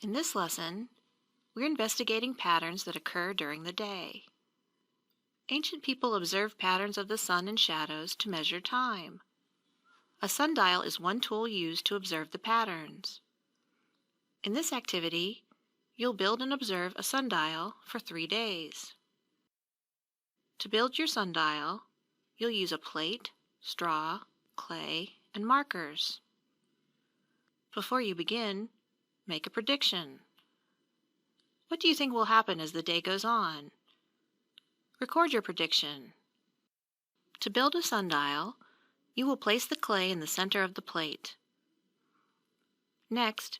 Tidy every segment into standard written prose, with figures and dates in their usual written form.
In this lesson, we're investigating patterns that occur during the day. Ancient people observed patterns of the sun and shadows to measure time. A sundial is one tool used to observe the patterns. In this activity, you'll build and observe a sundial for 3 days. To build your sundial, you'll use a plate, straw, clay, and markers. Before you begin, make a prediction. What do you think will happen as the day goes on? Record your prediction. To build a sundial, you will place the clay in the center of the plate. Next,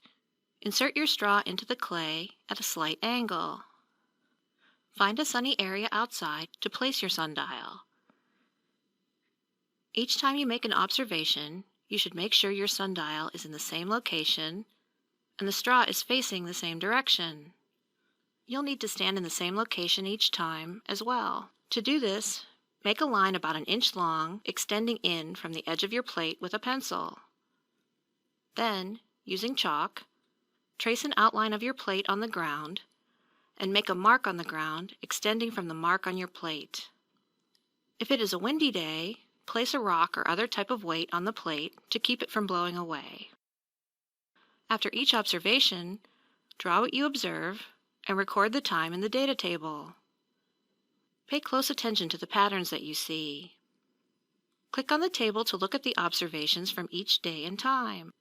insert your straw into the clay at a slight angle. Find a sunny area outside to place your sundial. Each time you make an observation, you should make sure your sundial is in the same location and the straw is facing the same direction. You'll need to stand in the same location each time as well. To do this, make a line about 1 inch long extending in from the edge of your plate with a pencil. Then, using chalk, trace an outline of your plate on the ground and make a mark on the ground extending from the mark on your plate. If it is a windy day, place a rock or other type of weight on the plate to keep it from blowing away. After each observation, draw what you observe and record the time in the data table. Pay close attention to the patterns that you see. Click on the table to look at the observations from each day and time.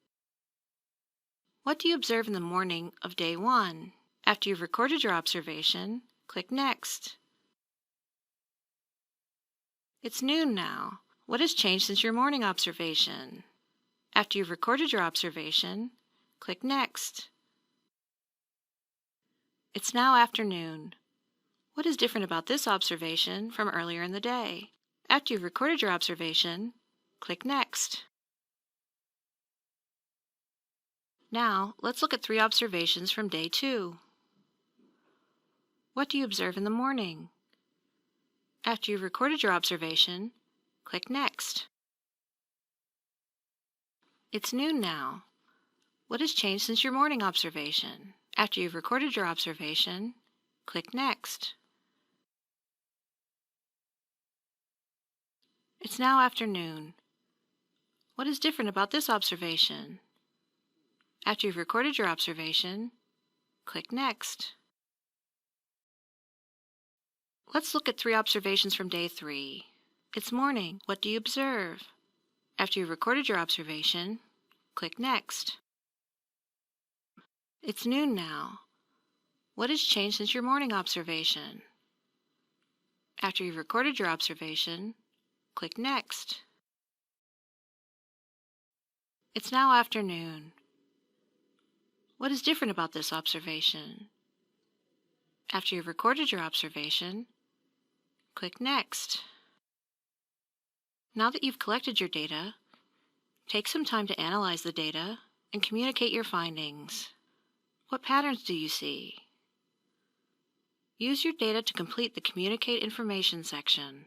What do you observe in the morning of day 1? After you've recorded your observation, click Next. It's noon now. What has changed since your morning observation? After you've recorded your observation, click Next. It's now afternoon. What is different about this observation from earlier in the day? After you've recorded your observation, click Next. Now, let's look at 3 observations from day 2. What do you observe in the morning? After you've recorded your observation, click Next. It's noon now. What has changed since your morning observation? After you've recorded your observation, click Next. It's now afternoon. What is different about this observation? After you've recorded your observation, click Next. Let's look at 3 observations from day 3. It's morning. What do you observe? After you've recorded your observation, click Next. It's noon now. What has changed since your morning observation? After you've recorded your observation, click Next. It's now afternoon. What is different about this observation? After you've recorded your observation, click Next. Now that you've collected your data, take some time to analyze the data and communicate your findings. What patterns do you see? Use your data to complete the Communicate Information section.